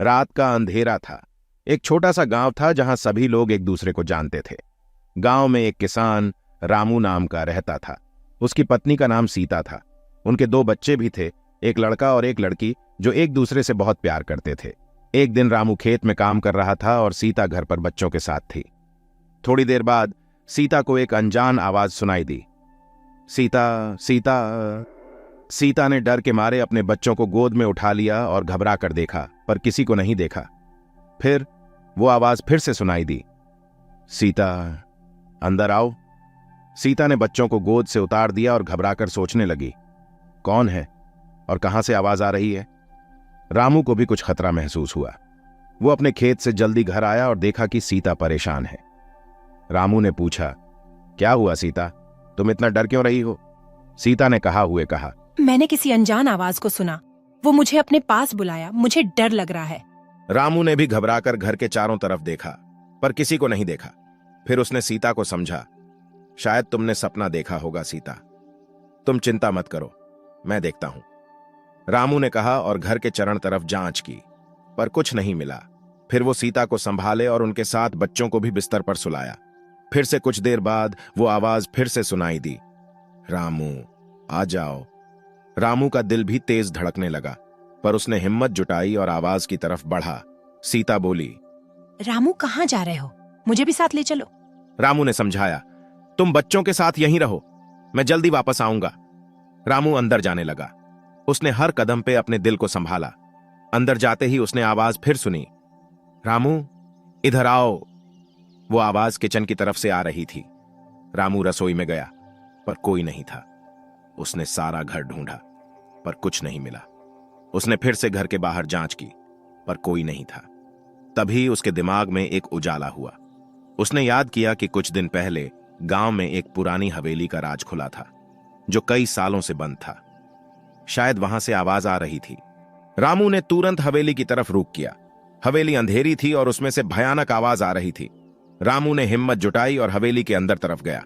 रात का अंधेरा था। एक छोटा सा गांव था जहां सभी लोग एक दूसरे को जानते थे। गांव में एक किसान रामू नाम का रहता था। उसकी पत्नी का नाम सीता था। उनके दो बच्चे भी थे, एक लड़का और एक लड़की, जो एक दूसरे से बहुत प्यार करते थे। एक दिन रामू खेत में काम कर रहा था और सीता घर पर बच्चों के साथ थी। थोड़ी देर बाद सीता को एक अनजान आवाज सुनाई दी, सीता सीता। सीता ने डर के मारे अपने बच्चों को गोद में उठा लिया और घबरा कर देखा, पर किसी को नहीं देखा। फिर वो आवाज फिर से सुनाई दी, सीता अंदर आओ। सीता ने बच्चों को गोद से उतार दिया और घबराकर सोचने लगी, कौन है और कहां से आवाज आ रही है। रामू को भी कुछ खतरा महसूस हुआ। वो अपने खेत से जल्दी घर आया और देखा कि सीता परेशान है। रामू ने पूछा, क्या हुआ सीता, तुम इतना डर क्यों रही हो। सीता ने कहा, मैंने किसी अनजान आवाज को सुना, वो मुझे अपने पास बुलाया, मुझे डर लग रहा है। रामू ने भी घबराकर घर के चारों तरफ देखा, पर किसी को नहीं देखा। फिर उसने सीता को समझा, शायद तुमने सपना देखा होगा सीता, तुम चिंता मत करो, मैं देखता हूं। रामू ने कहा और घर के चारों तरफ जांच की, पर कुछ नहीं मिला। फिर वो सीता को संभाले और उनके साथ बच्चों को भी बिस्तर पर सुलाया। फिर से कुछ देर बाद वो आवाज फिर से सुनाई दी, रामू आ जाओ। रामू का दिल भी तेज धड़कने लगा, पर उसने हिम्मत जुटाई और आवाज की तरफ बढ़ा। सीता बोली, रामू कहाँ जा रहे हो, मुझे भी साथ ले चलो। रामू ने समझाया, तुम बच्चों के साथ यहीं रहो, मैं जल्दी वापस आऊंगा। रामू अंदर जाने लगा। उसने हर कदम पे अपने दिल को संभाला। अंदर जाते ही उसने आवाज फिर सुनी, रामू इधर आओ। वो आवाज किचन की तरफ से आ रही थी। रामू रसोई में गया, पर कोई नहीं था। उसने सारा घर ढूंढा, पर कुछ नहीं मिला। उसने फिर से घर के बाहर जांच की, पर कोई नहीं था। तभी उसके दिमाग में एक उजाला हुआ। उसने याद किया कि कुछ दिन पहले गांव में एक पुरानी हवेली का राज खुला था, जो कई सालों से बंद था। शायद वहां से आवाज आ रही थी। रामू ने तुरंत हवेली की तरफ रुख किया। हवेली अंधेरी थी और उसमें से भयानक आवाज आ रही थी। रामू ने हिम्मत जुटाई और हवेली के अंदर तरफ गया।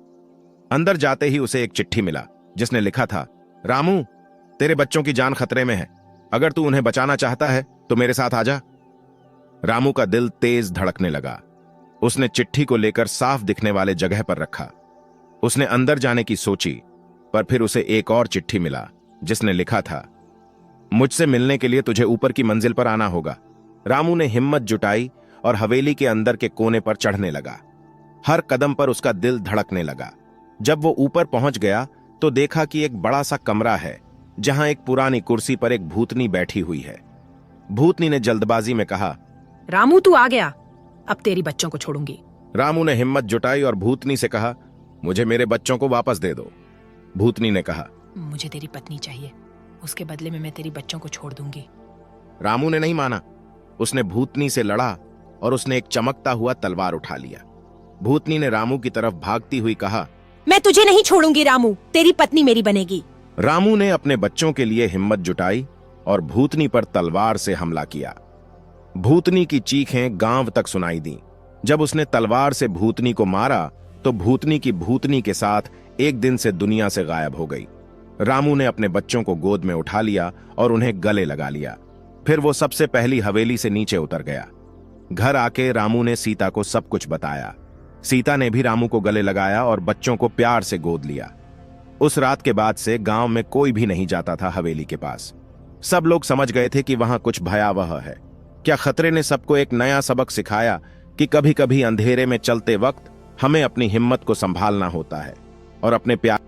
अंदर जाते ही उसे एक चिट्ठी मिला, जिसने लिखा था, रामू तेरे बच्चों की जान खतरे में है, अगर तू उन्हें बचाना चाहता है तो मेरे साथ आजा। रामू का दिल तेज धड़कने लगा। उसने चिट्ठी को लेकर साफ दिखने वाले जगह पर रखा। उसने अंदर जाने की सोची, पर फिर उसे एक और चिट्ठी मिला, जिसने लिखा था, मुझसे मिलने के लिए तुझे ऊपर की मंजिल पर आना होगा। रामू ने हिम्मत जुटाई और हवेली के अंदर के कोने पर चढ़ने लगा। हर कदम पर उसका दिल धड़कने लगा। जब वो ऊपर पहुंच गया तो देखा कि एक बड़ा सा कमरा है, जहां एक पुरानी कुर्सी पर एक भूतनी बैठी हुई है। भूतनी ने जल्दबाजी में कहा, रामू तू आ गया, अब तेरी बच्चों को छोड़ूंगी। रामू ने हिम्मत जुटाई और भूतनी से कहा, मुझे मेरे बच्चों को वापस दे दो। भूतनी ने कहा, मुझे तेरी पत्नी चाहिए, उसके बदले में मैं तेरी बच्चों को छोड़ दूंगी। रामू ने नहीं माना। उसने भूतनी से लड़ा और उसने एक चमकता हुआ तलवार उठा लिया। भूतनी ने रामू की तरफ भागती हुई कहा, मैं तुझे नहीं छोड़ूंगी रामू, तेरी पत्नी मेरी बनेगी। रामू ने अपने बच्चों के लिए हिम्मत जुटाई और भूतनी पर तलवार से हमला किया। भूतनी की चीखें गांव तक सुनाई दी। जब उसने तलवार से भूतनी को मारा तो भूतनी की भूतनी के साथ एक दिन से दुनिया से गायब हो गई। रामू ने अपने बच्चों को गोद में उठा लिया और उन्हें गले लगा लिया। फिर वो सबसे पहली हवेली से नीचे उतर गया। घर आके रामू ने सीता को सब कुछ बताया। सीता ने भी रामू को गले लगाया और बच्चों को प्यार से गोद लिया। उस रात के बाद से गांव में कोई भी नहीं जाता था हवेली के पास। सब लोग समझ गए थे कि वहां कुछ भयावह है। क्या खतरे ने सबको एक नया सबक सिखाया कि कभी कभी अंधेरे में चलते वक्त हमें अपनी हिम्मत को संभालना होता है और अपने प्यार